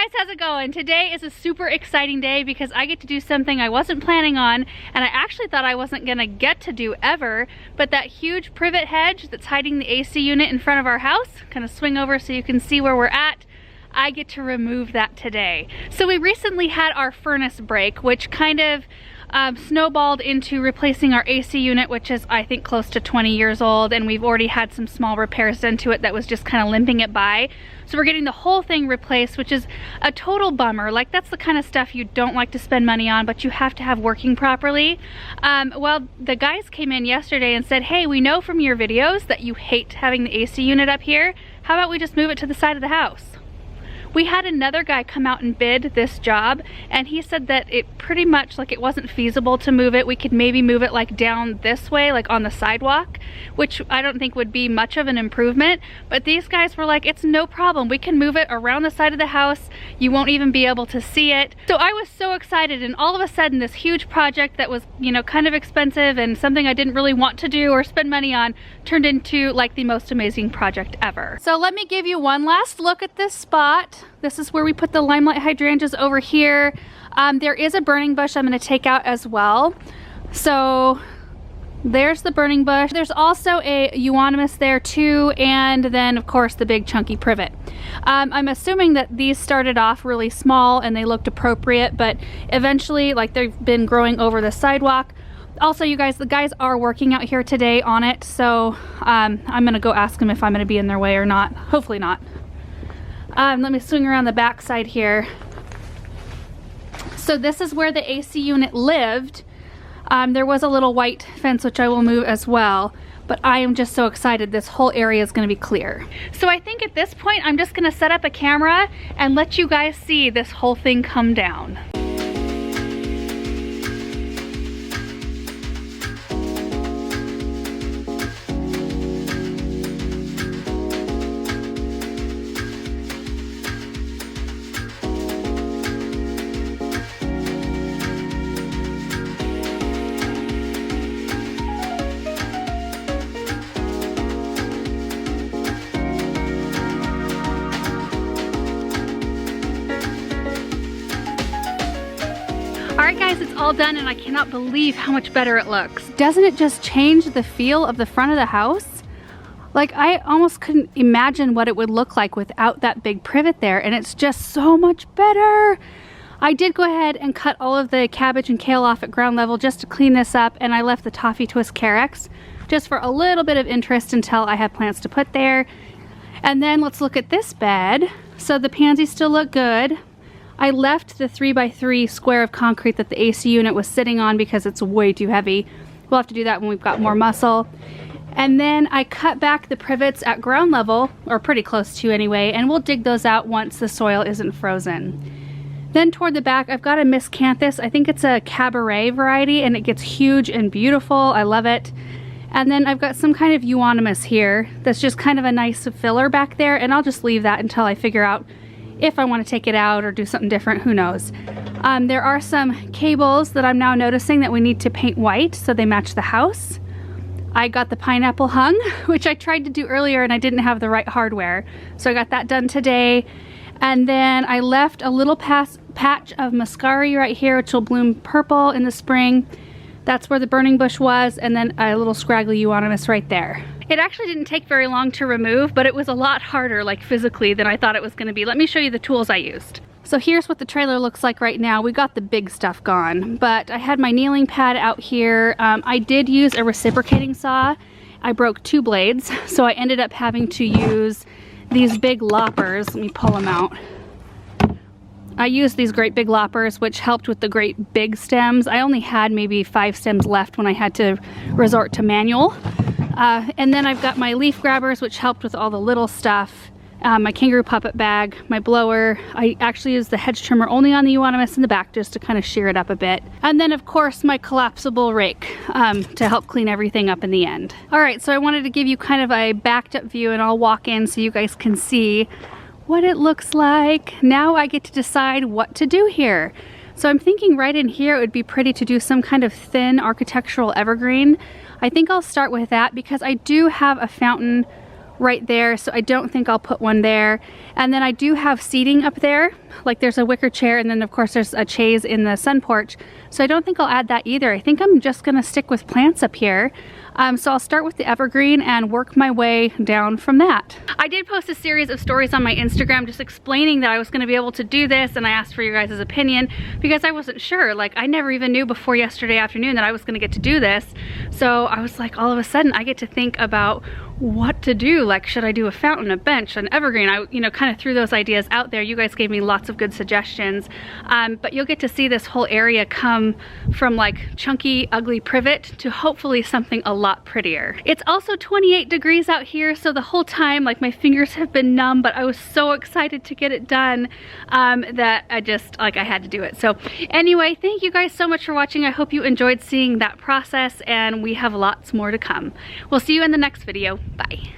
guys, how's it going? Today is a super exciting day because I get to do something I wasn't planning on, and I actually thought I wasn't gonna get to do ever, but that huge privet hedge that's hiding the AC unit in front of our house, kind of swing over so you can see where we're at, I get to remove that today. So we recently had our furnace break, which kind of snowballed into replacing our AC unit, which is I think close to 20 years old, and we've already had some small repairs done to it that was just kind of limping it by. So we're getting the whole thing replaced, which is a total bummer. Like, that's the kind of stuff you don't like to spend money on, but you have to have working properly. Well, the guys came in yesterday and said, hey, we know from your videos that you hate having the AC unit up here. How about we just move it to the side of the house? We had another guy come out and bid this job, and he said that it pretty much, like, it wasn't feasible to move it. We could maybe move it like down this way, like on the sidewalk, which I don't think would be much of an improvement. But these guys were like, it's no problem. We can move it around the side of the house. You won't even be able to see it. So I was so excited, and all of a sudden this huge project that was, you know, kind of expensive and something I didn't really want to do or spend money on turned into like the most amazing project ever. So let me give you one last look at this spot. This is where we put the limelight hydrangeas over here. There is a burning bush I'm going to take out as well. So there's the burning bush. There's also a euonymus there too, and then of course the big chunky privet. I'm assuming that these started off really small and they looked appropriate, but eventually, like, they've been growing over the sidewalk. Also, you guys, the guys are working out here today on it, so I'm gonna go ask them if I'm gonna be in their way or not. Hopefully not. Let me swing around the back side here. So this is where the AC unit lived. There was a little white fence which I will move as well, but I am just so excited. This whole area is gonna be clear. So I think at this point I'm just gonna set up a camera and let you guys see this whole thing come down. Alright guys, it's all done and I cannot believe how much better it looks. Doesn't it just change the feel of the front of the house? Like, I almost couldn't imagine what it would look like without that big privet there, and it's just so much better. I did go ahead and cut all of the cabbage and kale off at ground level just to clean this up, and I left the toffee twist carex just for a little bit of interest until I have plants to put there. And then let's look at this bed. So the pansies still look good. I left the 3x3 square of concrete that the AC unit was sitting on because it's way too heavy. We'll have to do that when we've got more muscle. And then I cut back the privets at ground level, or pretty close to anyway, and we'll dig those out once the soil isn't frozen. Then toward the back, I've got a miscanthus. I think it's a cabaret variety, and it gets huge and beautiful. I love it. And then I've got some kind of euonymus here that's just kind of a nice filler back there, and I'll just leave that until I figure out if I want to take it out or do something different, who knows. There are some cables that I'm now noticing that we need to paint white so they match the house. I got the pineapple hung, which I tried to do earlier and I didn't have the right hardware. So I got that done today. And then I left a little patch of muscari right here, which will bloom purple in the spring. That's where the burning bush was, and then a little scraggly euonymus right there. It actually didn't take very long to remove, but it was a lot harder, like physically, than I thought it was gonna be. Let me show you the tools I used. So here's what the trailer looks like right now. We got the big stuff gone, but I had my kneeling pad out here. I did use a reciprocating saw. I broke 2 blades, so I ended up having to use these big loppers. Let me pull them out. I used these great big loppers, which helped with the great big stems. I only had maybe 5 stems left when I had to resort to manual. And then I've got my leaf grabbers, which helped with all the little stuff. My kangaroo puppet bag, my blower. I actually used the hedge trimmer only on the euonymus in the back just to kind of shear it up a bit. And then of course my collapsible rake to help clean everything up in the end. Alright, so I wanted to give you kind of a backed up view, and I'll walk in so you guys can see what it looks like. Now I get to decide what to do here. So I'm thinking right in here it would be pretty to do some kind of thin architectural evergreen. I think I'll start with that because I do have a fountain right there, so I don't think I'll put one there. And then I do have seating up there, like there's a wicker chair, and then of course there's a chaise in the sun porch, so I don't think I'll add that either. I think I'm just gonna stick with plants up here. So I'll start with the evergreen and work my way down from that. I did post a series of stories on my Instagram just explaining that I was gonna be able to do this, and I asked for your guys' opinion because I wasn't sure. Like, I never even knew before yesterday afternoon that I was gonna get to do this. So I was like, all of a sudden I get to think about what to do. Like, should I do a fountain, a bench, an evergreen? I, you know, kind of threw those ideas out there. You guys gave me lots of good suggestions. But you'll get to see this whole area come from like chunky, ugly privet to hopefully something a lot prettier. It's also 28 degrees out here, so the whole time, like, my fingers have been numb, but I was so excited to get it done that I just, like, I had to do it. So anyway, thank you guys so much for watching. I hope you enjoyed seeing that process, and we have lots more to come. We'll see you in the next video. Bye.